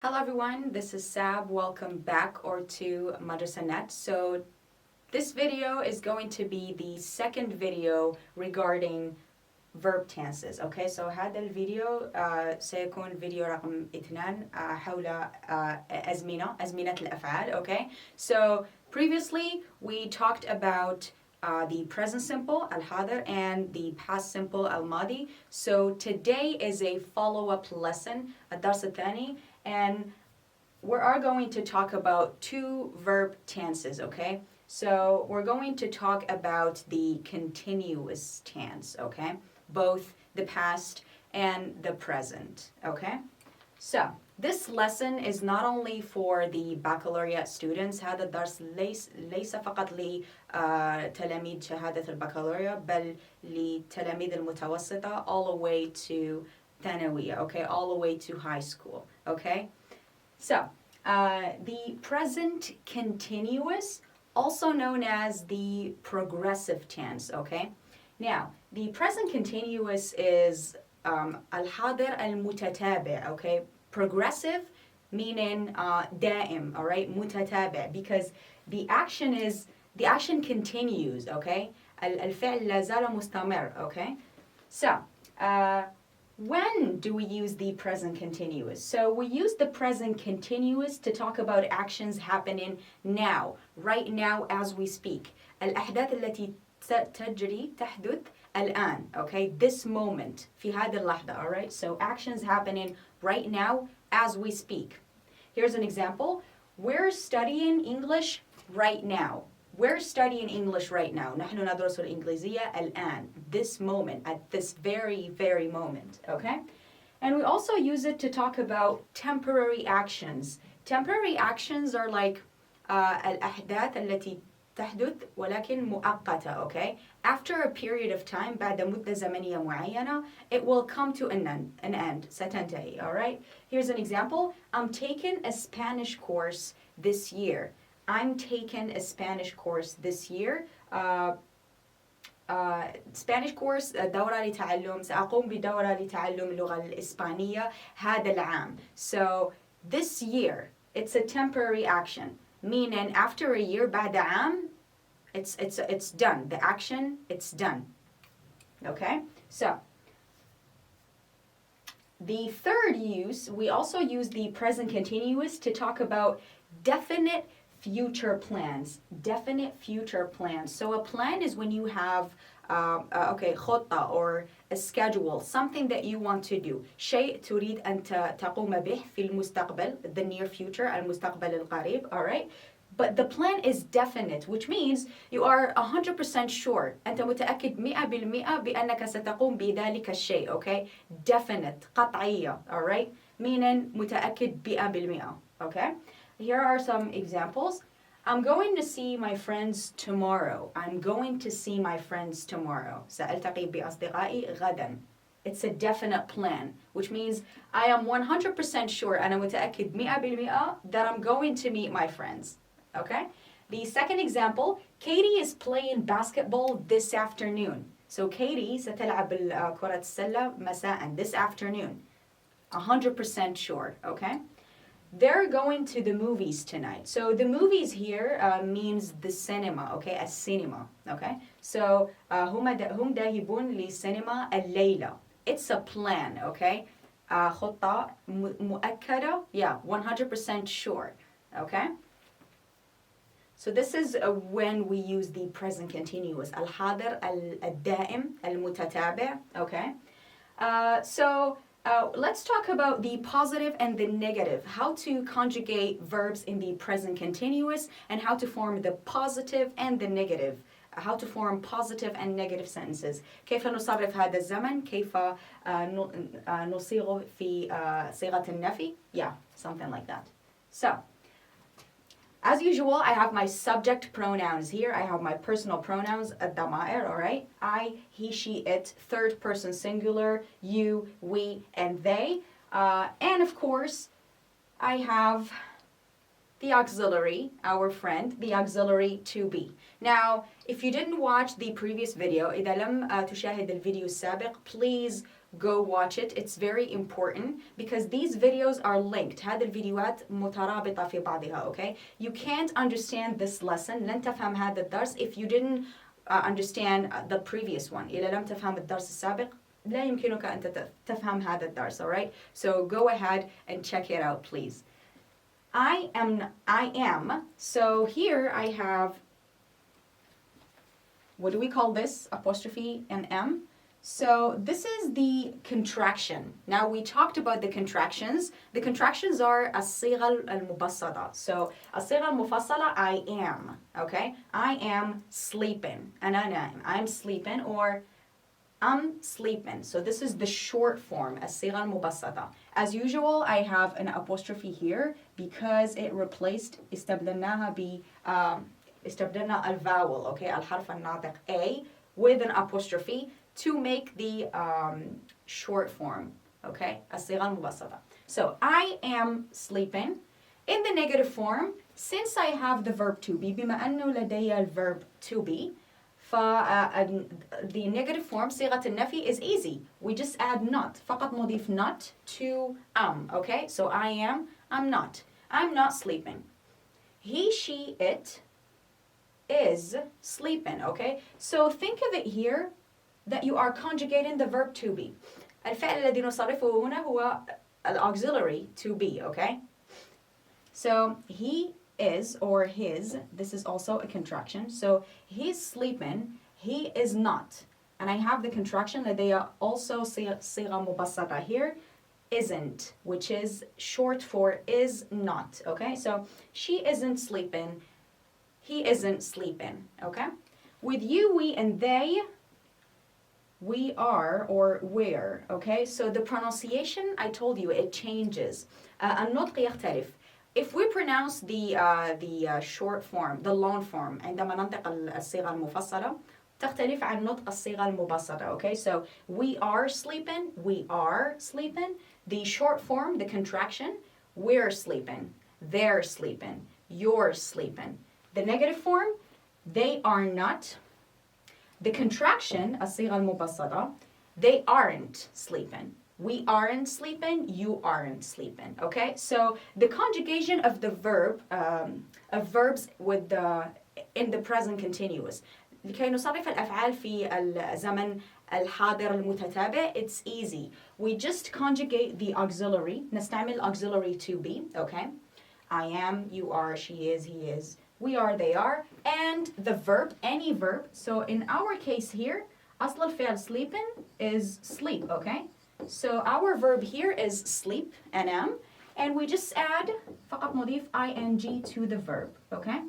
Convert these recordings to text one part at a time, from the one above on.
Hello everyone, this is Sab. Welcome back or to Madrassa. So this video is going to be the second video regarding verb tenses. Okay, so هذا الفيديو سيكون فيديو رقم 2 حول أزمنة الافعال. Okay, so previously we talked about the present simple الحاضر and the past simple الماضي. So today is a follow-up lesson الدرس الثاني, and we are going to talk about two verb tenses, okay? So we're going to talk about the continuous tense, okay? Both the past and the present, okay? So this lesson is not only for the baccalaureate students. هذا الدرس ليس فقط لتلاميذ شهادة البكالوريا بل لتلاميذ المتوسطة all the way to ثانوية, okay? All the way to high school, okay? So the present continuous, also known as the progressive tense, okay? Now, the present continuous is الحاضر المتتابع, okay? Progressive meaning دائم, all right? متتابع, because the action continues, okay? الفعل لا زال مستمر, okay? So, when do we use the present continuous? So we use the present continuous to talk about actions happening now, right now as we speak. الأحداث التي تحدث الآن, okay? This moment, في هذه اللحظة, all right? So actions happening right now as we speak. Here's an example. We're studying English right now. We're studying English right now. نحن ندرس الإنجليزية الآن. This moment, at this very, very moment, okay? And we also use it to talk about temporary actions. Temporary actions are like الأحداث التي تحدث ولكن مؤقتة, okay? After a period of time, بعد مدة زمنية معينة, it will come to an end, ستنتهي, all right? Here's an example. I'm taking a Spanish course this year. I'm taking a Spanish course this year. Spanish course دورة لتعلم سأقوم بدورة لتعلم اللغة الإسبانية هذا العام. So this year, it's a temporary action, meaning after a year بعد عام, it's done. The action, it's done. Okay? So the third use, we also use the present continuous to talk about definite future plans. Definite future plans. So a plan is when you have خطة or a schedule, something that you want to do. شيء تريد أن تقوم به في المستقبل, the near future, المستقبل القريب, all right? But the plan is definite, which means you are 100% sure. أنت متأكد 100% بأنك ستقوم بذلك الشيء, okay? Definite, قطعية, all right? Meaning متأكد 100%, okay? Here are some examples. I'm going to see my friends tomorrow. I'm going to see my friends tomorrow. سألتقي بأصدقائي غدا. It's a definite plan, which means I am 100% sure أنا متأكد 100% that I'm going to meet my friends. Okay? The second example, Katie is playing basketball this afternoon. So Katie ستلعب كرة السلة مساء this afternoon. 100% sure, okay? They're going to the movies tonight. So the movies here means the cinema, okay? A cinema, okay? So هم ذاهبون للسينما الليلة. It's a plan, okay? خطة مؤكدة, yeah, 100% sure, okay? So this is when we use the present continuous. الحاضر الدائم المتتابع, okay? Let's talk about the positive and the negative, how to conjugate verbs in the present continuous and how to form the positive and the negative, how to form positive and negative sentences. كيف نصرف هذا الزمن؟ كيف نصيغه في صيغة النفي? Yeah, something like that. So, as usual, I have my subject pronouns here. I have my personal pronouns, الضمائر, all right? I, he, she, it, third person singular, you, we, and they. And of course, I have the auxiliary, our friend, the auxiliary to be. Now, if you didn't watch the previous video, إذا لم تشاهد الفيديو السابق, please go watch it. It's very important because these videos are linked. هذه الفيديوهات مترابطة في بعضها, okay? You can't understand this lesson. لن تفهم هذا الدرس if you didn't understand the previous one. إذا لم تفهم الدرس السابق لا يمكنك أن تفهم هذا الدرس, alright? So go ahead and check it out, please. I am. So here I have, what do we call this? Apostrophe and M. So this is the contraction. Now we talked about the contractions. The contractions are الصيغة المبسطة. So الصيغة المفصلة I am. Okay? I am sleeping. أنا نائم. I'm sleeping or I'm sleeping. So this is the short form, الصيغة المبسطة. As usual, I have an apostrophe here because it replaced استبدلناها ب استبدلنا الفاول, okay, الحرف الناطق A with an apostrophe to make the short form, okay, الصيغة المبسطة. So I am sleeping. In the negative form, since I have the verb to be, بما أنه لدي الverb to be, the negative form صيغة النفي is easy. We just add not. فقط نضيف not to am. Okay? So I am, I'm not. I'm not sleeping. He, she, it is sleeping. Okay? So think of it here that you are conjugating the verb to be. الفعل الذي نصرفه هنا هو auxiliary to be. Okay? So he is or his, this is also a contraction. So he's sleeping, he is not. And I have the contraction لدي also صيغة مبسطة here, isn't, which is short for is not. Okay, so she isn't sleeping, he isn't sleeping. Okay, with you, we, and they, we are or we're. Okay, so the pronunciation, I told you, it changes. النطق يختلف. If we pronounce the short form, the long form, عندما ننطق الصيغة المفصلة تختلف عن نطق الصيغة المبسطة. Okay, so we are sleeping, we are sleeping. The short form, the contraction, we're sleeping, they're sleeping, you're sleeping. The negative form, they are not. The contraction, الصيغة المبسطة, they aren't sleeping. We aren't sleeping, you aren't sleeping. Okay, so the conjugation of the verb, of verbs with in the present continuous. لكي نصرف الأفعال في الزمن الحاضر المتتابع, it's easy. We just conjugate the auxiliary. نستعمل auxiliary to be. Okay, I am, you are, she is, he is, we are, they are, and the verb, any verb. So in our case here, أصل الفعل sleeping is sleep. Okay. So our verb here is sleep, NM, and we just add فقط نضيف ing to the verb, okay?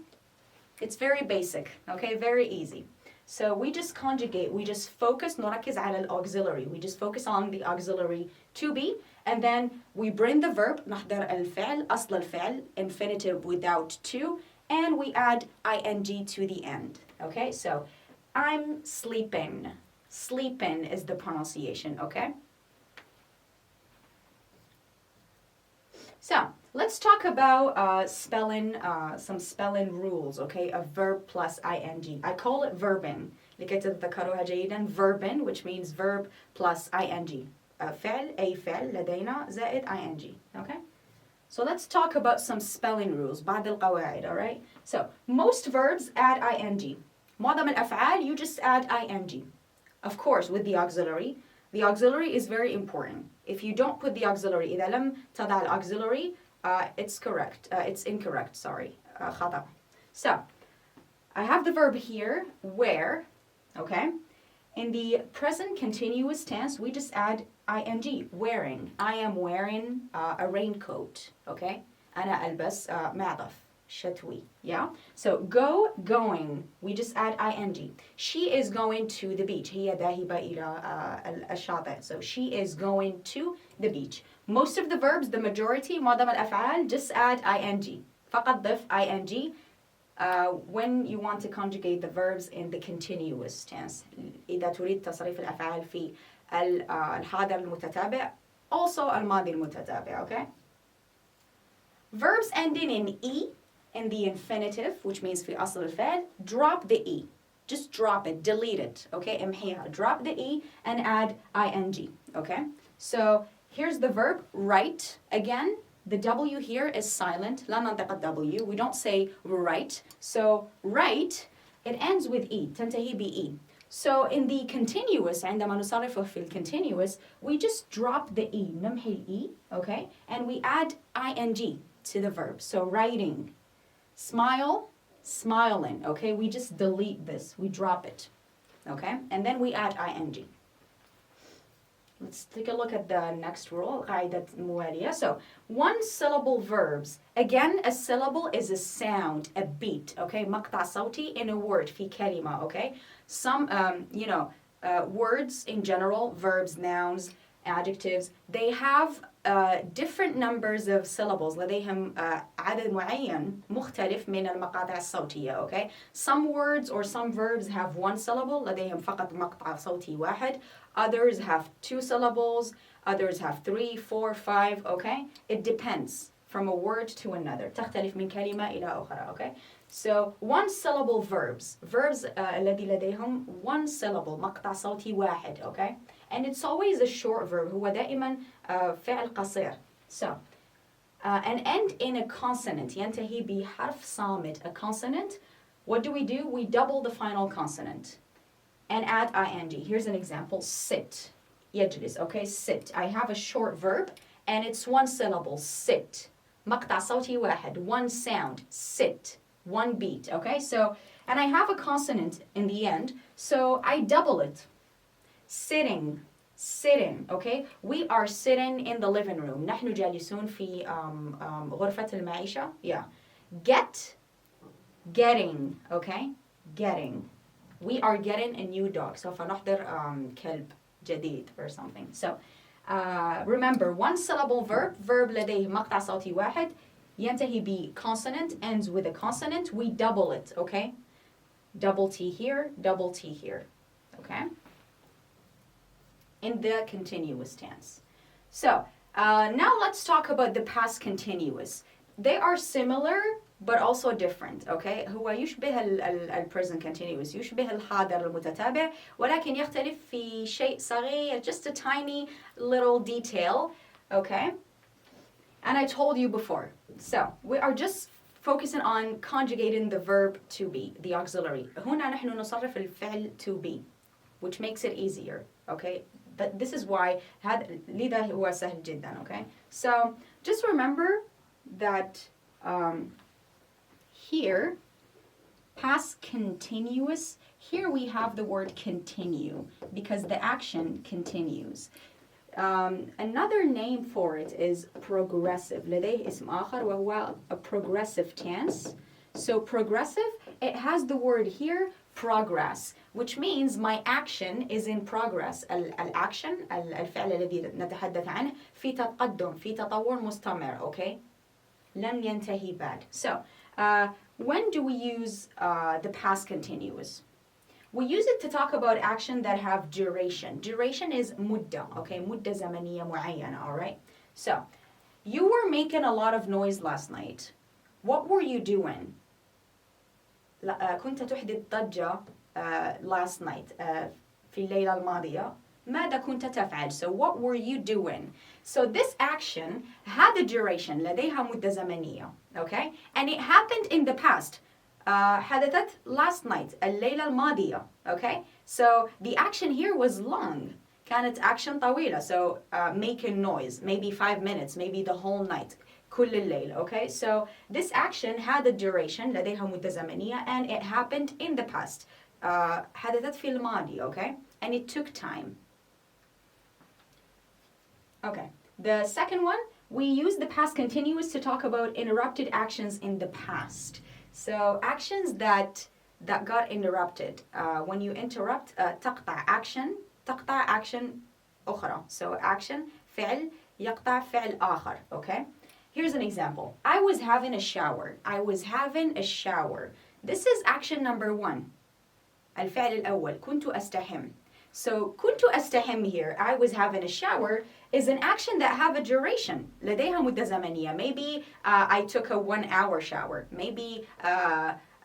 It's very basic, okay? Very easy. So we just conjugate, we just focus, نركز على الauxiliary. We just focus on the auxiliary to be, and then we bring the verb, نحضر الفعل, أصل الفعل, infinitive without to, and we add ing to the end, okay? So I'm sleeping. Sleeping is the pronunciation, okay? So let's talk about spelling, some spelling rules, okay, of verb plus ing. I call it verbing. لكي تتذكروها جيدا. Verbing, which means verb plus ing. فعل, أي فعل لدينا زائد ing. Okay? So let's talk about some spelling rules. بعض القواعد, alright? So most verbs add ing. معظم الأفعال, you just add ing. Of course, with the auxiliary. The auxiliary is very important. If you don't put the auxiliary, إذا لم تضع الauxiliary, it's incorrect, sorry. خطأ. So, I have the verb here, wear, okay? In the present continuous tense, we just add ing, wearing. I am wearing a raincoat, okay? أنا ألبس معطف شتوي, yeah? So go, going, we just add ing. She is going to the beach. هي ذاهبة إلى الشاطئ. So she is going to the beach. Most of the verbs, the majority, معظم الأفعال, just add ing. فقط ضف ing when you want to conjugate the verbs in the continuous tense. إذا تريد تصريف الأفعال في الحاضر المتتابع, also الماضي المتتابع, okay? Verbs ending in E in the infinitive, which means في أصل الفعل, drop the E. just drop it, delete it, okay? امحيها. Drop the E and add ing, okay? So here's the verb write. Again, the W here is silent. لا ننطق W. We don't say write. So write, it ends with E. تنتهي ب E. So in the continuous, عندما نصرفه في continuous, we just drop the E. نمحي ال E, okay? And we add ing to the verb. So writing. Smile, smiling, okay? We just delete this. We drop it, okay? And then we add ing. Let's take a look at the next rule, قاعدة موالية. So, one syllable verbs. Again, a syllable is a sound, a beat, okay? مقطع صوتي in a word, في كلمة, okay? Some, words in general, verbs, nouns, adjectives, they have different numbers of syllables. لديهم عدد معين مختلف من المقاطع الصوتية, okay? Some words or some verbs have one syllable. لديهم فقط مقطع صوتي واحد. Others have 2 syllables. Others have 3, 4, 5, okay? It depends from a word to another. تختلف من كلمة إلى أخرى, okay? So, one syllable verbs. Verbs الذي لديهم one syllable, مقطع صوتي واحد, okay? And it's always a short verb. هو دائما فعل قصير. So, an end in a consonant. ينتهي بحرف صامت. A consonant. What do? We double the final consonant and add ing. Here's an example. Sit. يجلس. Okay, sit. I have a short verb and it's one syllable. Sit. مقطع صوتي واحد. One sound. Sit. One beat. Okay, so, and I have a consonant in the end, so I double it. Sitting. Sitting. Okay, we are sitting in the living room. نحن جالسون في غرفة المعيشة. Yeah. Get. Getting. Okay, getting. We are getting a new dog. سوف نحضر كلب جديد or something. So, remember, one syllable verb. Verb لديه مقطع صوتي واحد. ينتهي ب consonant, ends with a consonant. We double it, okay? Double T here, double T here, okay? In the continuous tense. So, now let's talk about the past continuous. They are similar, but also different, okay? هو يشبه ال present continuous. يشبه الحاضر المتتابع, ولكن يختلف في شيء صغير, just a tiny little detail, okay? And I told you before. So, we are just focusing on conjugating the verb to be, the auxiliary. هنا نحن نصرف الفعل to be, which makes it easier, okay? But this is why لذا هو سهل جدا, okay? So, just remember that here, past continuous, here we have the word continue because the action continues. Another name for it is progressive. لديه اسم آخر وهو a progressive tense. So progressive, it has the word here, progress, which means my action is in progress. الأكشن, الفعل الذي نتحدث عنه في تقدم, في تطور مستمر, okay? لم ينتهي بعد. So, when do we use the past continuous? We use it to talk about action that have duration. Duration is مدة, okay? مدة زمنية معينة, all right? So, you were making a lot of noise last night. What were you doing? كنت تحدث ضجة last night في الليلة الماضية. ماذا كنت تفعل? So, what were you doing? So, this action had a duration. لديها مدة زمنية, okay? And it happened in the past. حدثت last night, الليلة الماضية, okay? So, the action here was long. كانت action طويلة. So, making noise, maybe 5 minutes, maybe the whole night. كل الليل, okay? So, this action had a duration, لديها مدة زمنية, and it happened in the past. حدثت في الماضي, okay? And it took time. Okay, the second one, we use the past continuous to talk about interrupted actions in the past. So actions that got interrupted. When you interrupt, تقطع action أخرى. So action, فعل, يقطع فعل آخر, okay? Here's an example. I was having a shower. I was having a shower. This is action number 1. الفعل الأول. كنت أستحم. So كنت أستحم here, I was having a shower, is an action that have a duration. لديها مدة زمنية. Maybe I took a 1 hour shower. Maybe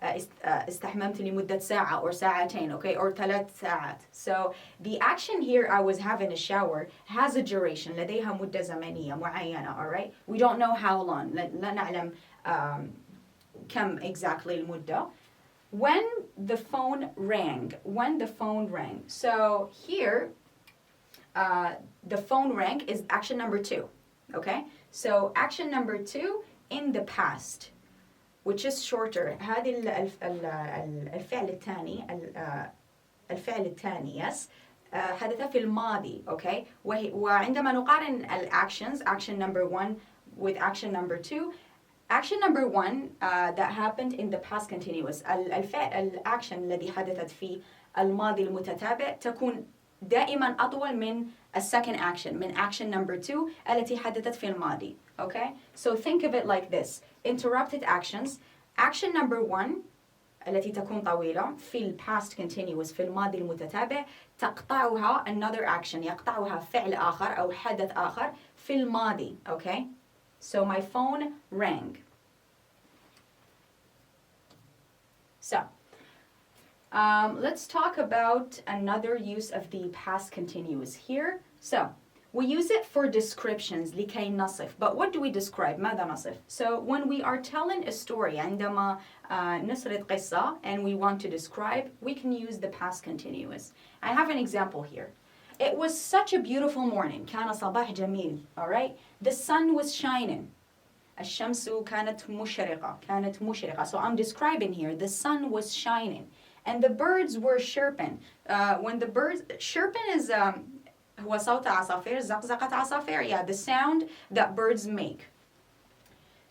استحممت لمدة ساعة or ساعتين, okay, or 3 ساعات. So the action here, I was having a shower, has a duration. لديها مدة زمنية معينة, alright? We don't know how long. لا نعلم كم exactly المدة. When the phone rang. So here, the phone rang is action number 2, okay? So action number 2 in the past, which is shorter. هذه الفعل الثاني yes حدث في الماضي, okay? وعندما نقارن actions, action number 1 with action number 2, action number 1 that happened in the past continuous, الأكشن الذي حدثت في الماضي المتتابع تكون دائما أطول من second action, من action number 2 التي حدثت في الماضي, okay? So think of it like this: interrupted actions. Action number 1 التي تكون طويلة في ال past continuous في الماضي المتتابع تقطعها another action, يقطعها فعل آخر أو حدث آخر في الماضي, okay? So my phone rang. So let's talk about another use of the past continuous here. So we use it for descriptions لكي نصف. But what do we describe? ماذا نصف? So when we are telling a story, عندما نسرد قصة and we want to describe, we can use the past continuous. I have an example here. It was such a beautiful morning. كان صباح جميل. All right? The sun was shining. الشمس كانت مشرقة. So I'm describing here. The sun was shining. And the birds were chirping. When the birds... Chirping is... هو صوت عصافير, زقزقة عصافير. Yeah, the sound that birds make.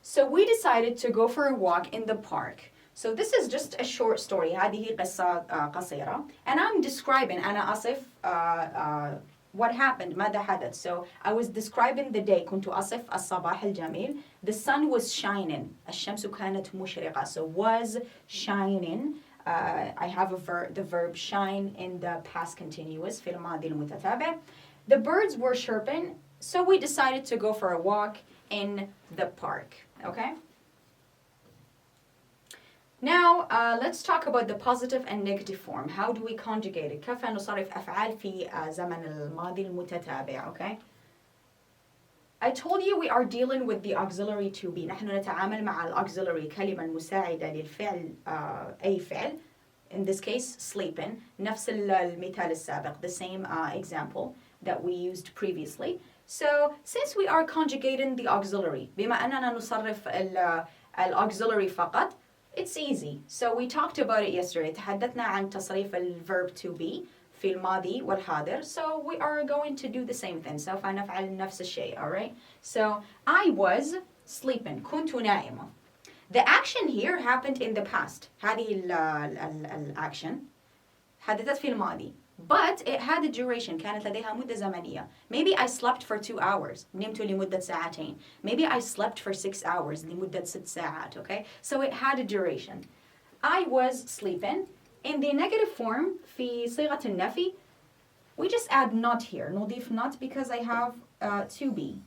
So we decided to go for a walk in the park. So this is just a short story. هذه قصة قصيرة. And I'm describing, أنا أصف what happened, ماذا حدث. So I was describing the day. كنت أصف الصباح الجميل. The sun was shining. الشمس كانت مشرقة. So was shining. I have the verb shine in the past continuous في الماضي المتتابع. The birds were chirping, so we decided to go for a walk in the park. Okay? Now, let's talk about the positive and negative form. How do we conjugate it? كيف نصرف أفعال في زمن الماضي المتتابع. Okay? I told you we are dealing with the auxiliary to be. نحن نتعامل مع الauxiliary كلمة مساعدة للفعل أي فعل. In this case, sleeping. نفس المثال السابق, the same example that we used previously. So, since we are conjugating the auxiliary, بما أننا نصرف الauxiliary فقط, it's easy. So we talked about it yesterday. تحدثنا عن تصريف verb to be في الماضي والحاضر. So we are going to do the same thing. سوف نفعل نفس الشيء, alright? So I was sleeping. كنت نائمة. The action here happened in the past. هذه الأكشن حدثت في الماضي. But it had a duration. كانت لديها مدة زمنية. Maybe I slept for 2 hours. نمت لمدة ساعتين. Maybe I slept for 6 hours. لمدة 6 ساعات. Okay? So it had a duration. I was sleeping. In the negative form, في صيغة النفي, we just add not here. نضيف not because I have to be.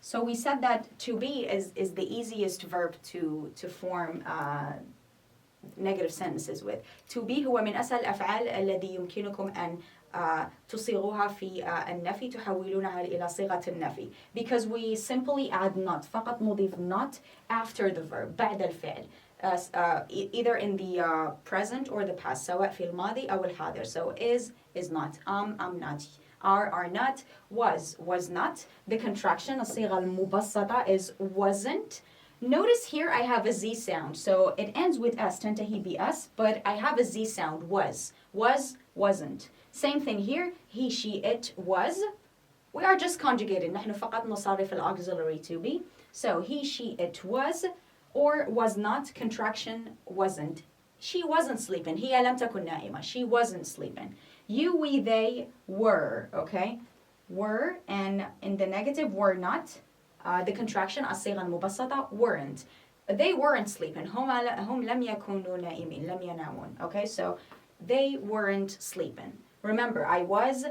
So we said that to be is the easiest verb to form negative sentences with. To be هو من أسهل الأفعال الذي يمكنكم أن تصيغوها في النفي, تحولونها إلى صيغة النفي. Because we simply add not. فقط نضيف not after the verb, بعد الفعل. Either in the present or the past, سواء في الماضي أو الحاضر. So is not, I'm not, are not, was not. The contraction, الصيغة المبسطة, is wasn't. Notice here I have a Z sound, so it ends with S, تنتهي بS, but I have a Z sound, was, wasn't. Same thing here, he, she, it, was. We are just conjugating. نحن فقط نصرف الauxiliary to be. So he, she, it was, or was not, contraction, wasn't. She wasn't sleeping. هي لم تكن نائمة. She wasn't sleeping. You, we, they were, okay? Were, and in the negative, were not. The contraction, الصيغة المبسطة, weren't. They weren't sleeping. هم لم يكونوا نائمين. لم ينامون. Okay, so they weren't sleeping. Remember, I was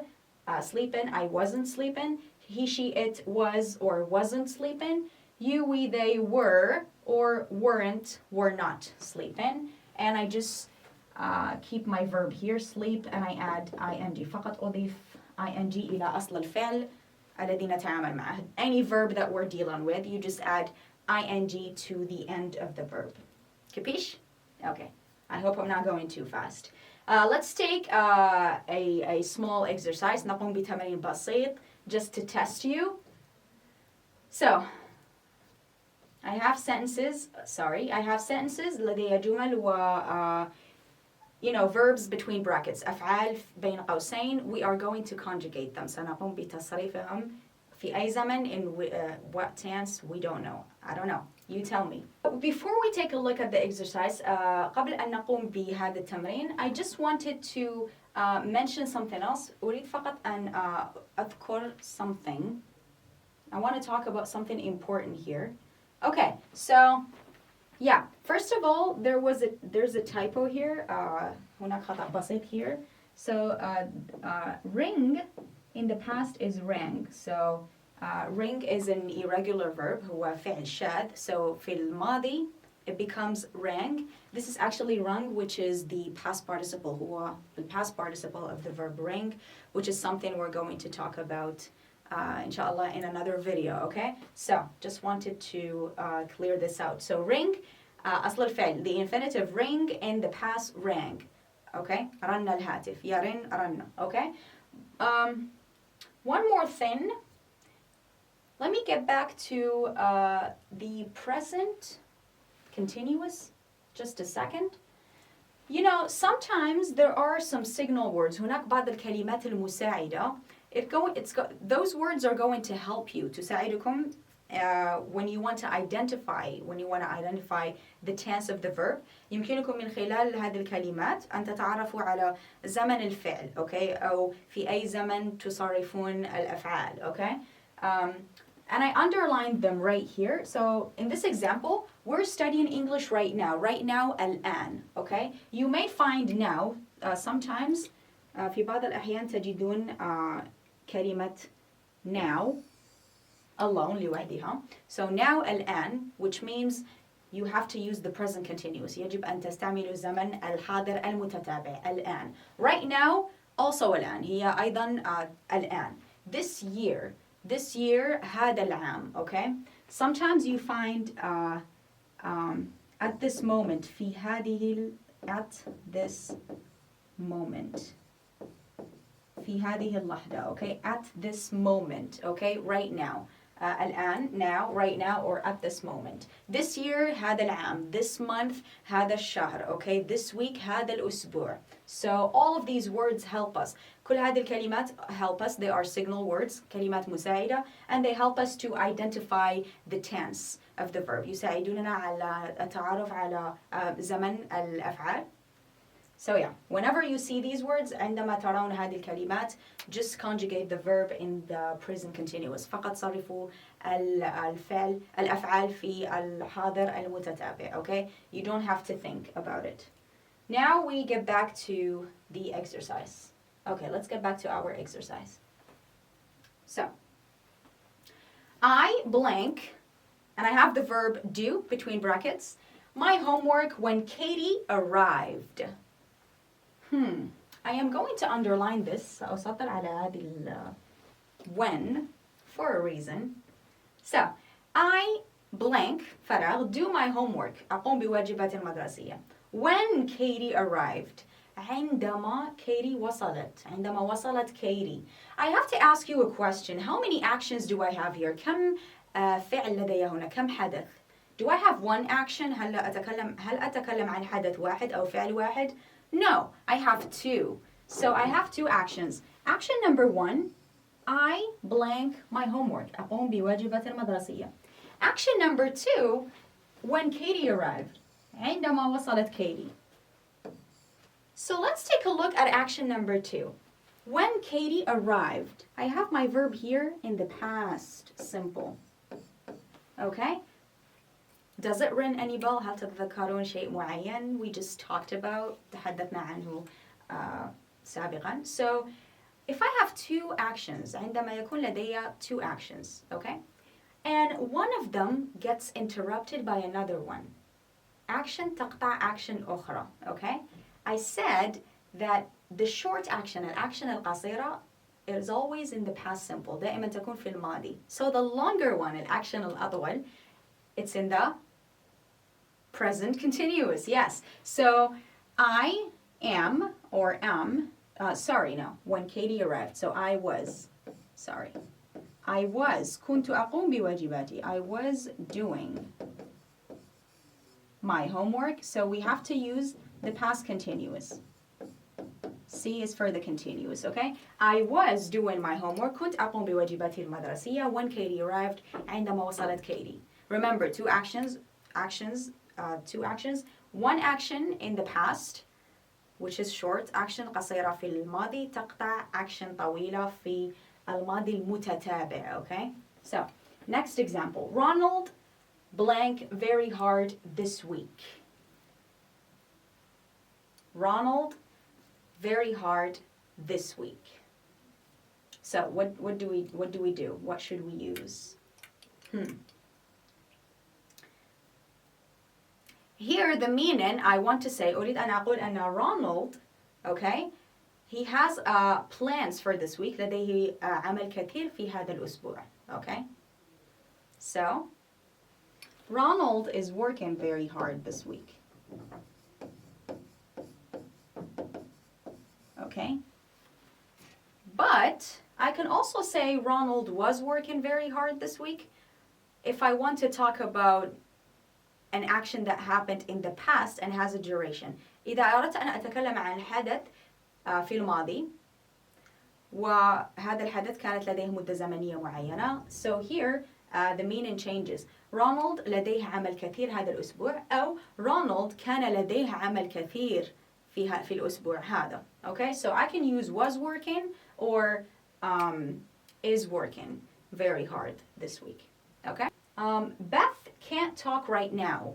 sleeping. I wasn't sleeping. He, she, it was or wasn't sleeping. you, we, they were or weren't, were not sleeping. And I just keep my verb here, sleep, and I add ing. فقط أضيف ing إلى أصل الفعل الذي نتعامل معه. Any verb that we're dealing with, you just add ing to the end of the verb. Capiche? Okay. I hope I'm not going too fast. Let's take a small exercise. نقوم بتمرين بسيط just to test you. So, I have sentences. لدي جمل و verbs between brackets. أفعال بين قوسين. We are going to conjugate them. سنقوم بتصريفهم في أي زمن. In what tense? We don't know. I don't know. You tell me. Before we take a look at the exercise, قبل أن نقوم بهذا التمرين, I just wanted to mention something else. أريد فقط أن أذكر something. I want to talk about something important here. Okay, so yeah, first of all, there's a typo here. هناك خطأ بسيط here. So ring in the past is rang. So ring is an irregular verb. هو فعل شاذ. So في الماضي it becomes rang. This is actually rung, which is the past participle. هو the past participle of the verb ring, which is something we're going to talk about inshallah in another video. Okay, so just wanted to clear this out. So ring أصل الفعل, the infinitive ring, in the past rang. Okay, رن الهاتف, يرن رن. Okay, one more thing. Let me get back to the present continuous just a second. You know, sometimes there are some signal words. هناك بعض الكلمات المساعدة. Those words are going to help you. تساعدكم when you want to identify the tense of the verb. يمكنكم من خلال هذه الكلمات أن تتعرفوا على زمن الفعل. Okay, أو في أي زمن تصرفون الأفعال. Okay. And I underlined them right here. So in this example, we're studying English right now. Right now, الآن. Okay? You may find now, sometimes, في بعض الأحيان تجدون كلمة now alone لوحدها. So now الآن, which means you have to use the present continuous. يجب أن تستعملوا زمن الحاضر المتتابع الآن. Right now, also الآن. هي أيضا الآن. This year هذا العام. Okay? Sometimes you find at this moment في هذه at this moment في هذه اللحظة. Okay? At this moment. Okay? Right now. الآن, now, right now, or at this moment. This year هذا العام. This month هذا الشهر. Okay? This week هذا الأسبوع. So all of these words help us. كل هذه الكلمات help us. They are signal words, كلمات مساعدة, and they help us to identify the tense of the verb. يساعدوننا على التعرف على زمن الأفعال. So yeah, whenever you see these words, عندما ترون هذه الكلمات, just conjugate the verb in the present continuous. فقط صرفوا الأفعال في الحاضر المتتابع. Okay? You don't have to think about it. Now we get back to the exercise. Okay, let's get back to our exercise. So, I blank, and I have the verb do between brackets, my homework when Katie arrived. I am going to underline this. سأسطر على هذه when for a reason. So, I blank فراغ do my homework. أقوم بواجبات المدرسية. When Katie arrived. عندما Katie وصلت. عندما وصلت Katie. I have to ask you a question. How many actions do I have here? كم فعل لدي هنا؟ كم حدث? Do I have one action? هل أتكلم عن حدث واحد أو فعل واحد? No, I have two. So I have two actions. Action number one, I blank my homework. أقوم بواجبات المدرسية. Action number two, when Katie arrived. عندما وصلت Katie. So let's take a look at action number two. When Katie arrived, I have my verb here in the past simple. Okay? Does it ring any bell? هل تتذكرون شيء معين? We just talked about, تحدثنا عنه سابقا. So, if I have two actions, عندما يكون لدي two actions, okay? and one of them gets interrupted by another one. Action تقطع action أخرى. Okay? I said that the short action, الأكشن القصيرة, is always in the past simple. دائما تكون في الماضي. So the longer one, الأكشن الأطول, it's in the present continuous. Yes. So I am or am, when Katie arrived. So I was كنت أقوم بواجباتي. I was doing my homework. So we have to use the past continuous. C is for the continuous, okay? I was doing my homework. كنت أقوم بواجباتي المدرسية when Katie arrived. عندما وصلت Katie. Remember, two actions. One action in the past, which is short. Action قصيرة في الماضي. تقطع action طويلة في الماضي المتتابع, okay? So, next example. Ronald blank very hard this week. Ronald very hard this week. So what do we do? What should we use? Here the meaning, I want to say أريد أن أقول أن Ronald, okay, he has plans for this week. لديه عمل كثير في هذا الأسبوع. Okay? So Ronald is working very hard this week. Okay? But I can also say Ronald was working very hard this week if I want to talk about an action that happened in the past and has a duration. إذا أردت أن أتكلم عن حدث في الماضي وهذا الحدث كانت لديه مدة زمنية معينة. So here the meaning changes. Ronald لديه عمل كثير هذا الأسبوع أو Ronald كان لديه عمل كثير في الأسبوع هذا. Okay, so I can use was working or is working very hard this week. Okay? Beth can't talk right now.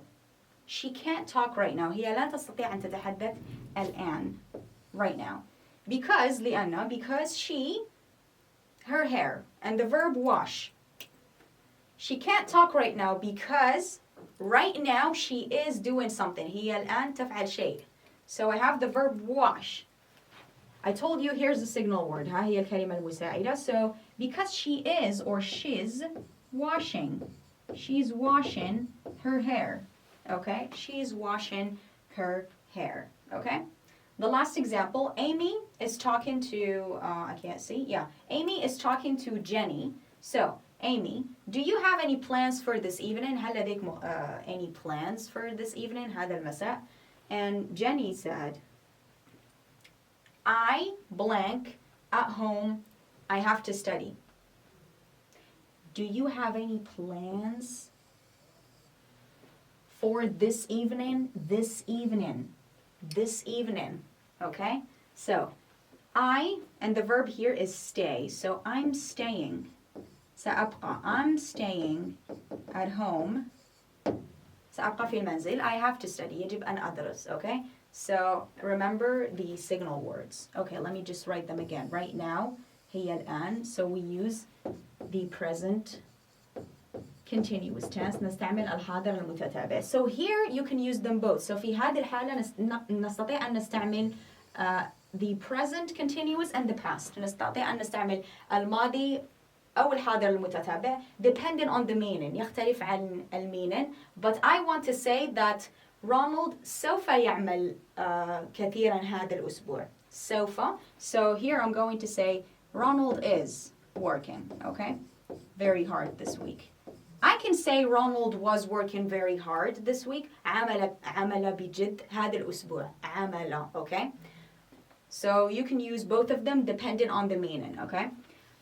She can't talk right now. هي لا تستطيع أن تتحدث الآن. Right now. Because her hair, and the verb wash. She can't talk right now because right now she is doing something. هي الآن تفعل شيء. So I have the verb wash. I told you here's the signal word. ها هي الكلمة المساعدة. So because she is or she's washing. She's washing her hair. Okay? She's washing her hair. Okay? The last example, Amy is talking to, I can't see. Yeah. Amy is talking to Jenny. So, Amy, do you have any plans for this evening? هل لديك any plans for this evening? هذا المساء. And Jenny said, I blank at home. I have to study. Do you have any plans for this evening? This evening. This evening. Okay? So, I, and the verb here is stay. So, I'm staying. سأبقى. I'm staying at home. سأبقى في المنزل. I have to study. يجب أن أدرس. Okay? So, remember the signal words. Okay, let me just write them again. Right now, هي الآن. So, we use the present continuous tense. نستعمل الحاضر المتتابع. So, here you can use them both. So, في هذه الحالة نستطيع أن نستعمل the present continuous and the past. نستطيع أن نستعمل الماضي أو الحاضر المتتابع depending on the meaning. يختلف عن المينين. But I want to say that Ronald سوف يعمل كثيرا هذا الأسبوع. سوف. So here I'm going to say Ronald is working. Okay? Very hard this week. I can say Ronald was working very hard this week. عمل بجد هذا الأسبوع. عمل. Okay? So you can use both of them depending on the meaning. Okay?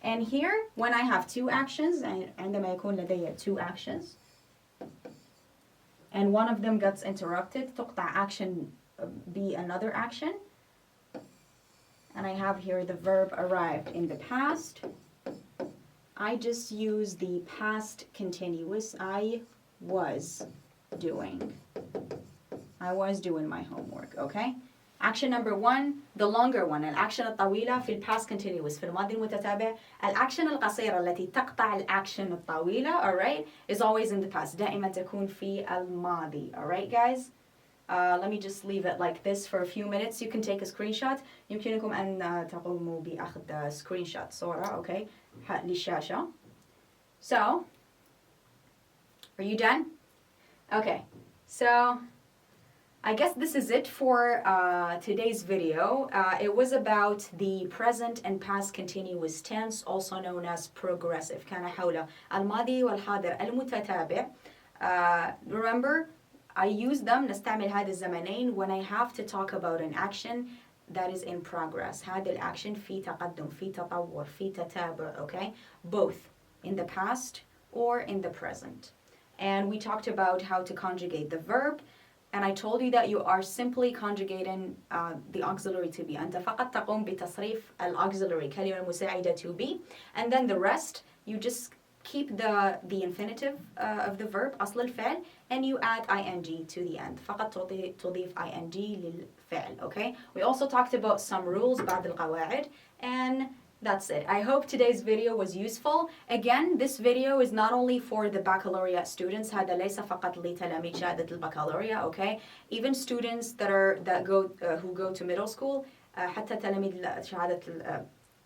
And here, when I have two actions, عندما يكون لدي two actions, and one of them gets interrupted, تقطع action be another action, and I have here the verb arrived in the past, I just use the past continuous. I was doing my homework, okay? Action number 1, the longer one. الأكشن الطويلة في past continuous في الماضي المتتابع. الأكشن القصيرة التي تقطع الأكشن الطويلة, alright, is always in the past. دائما تكون في الماضي. Alright guys? Let me just leave it like this for a few minutes. You can take a screenshot. يمكنكم أن تقوموا بأخذ screenshot صورة, okay, للشاشة. So, are you done? Okay, so I guess this is it for today's video. It was about the present and past continuous tense, also known as progressive. كان حول الماضي والحاضر المتتابع. Remember, I use them, نستعمل هذه الزمنين when I have to talk about an action that is in progress. هذا الأكشن في تقدم, في تطور, في تتابع, okay? Both in the past or in the present. And we talked about how to conjugate the verb. And I told you that you are simply conjugating the auxiliary to be. أنت فقط تقوم بتصريف الauxiliary كلمة مساعدة to be. And then the rest, you just keep the infinitive of the verb أصل الفعل and you add ing to the end. فقط تضيف ing للفعل, okay? We also talked about some rules بعض القواعد, and that's it. I hope today's video was useful. Again, this video is not only for the baccalaureate students. هذا ليس فقط لتلاميذ شهادة البكالوريا, okay? Even students who go to middle school, حتى تلاميذ شهادة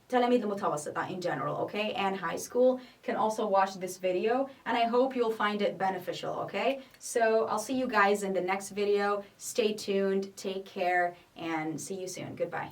تلاميذ المتوسطة in general, okay? And high school can also watch this video, and I hope you'll find it beneficial, okay? So I'll see you guys in the next video. Stay tuned, take care, and see you soon. Goodbye.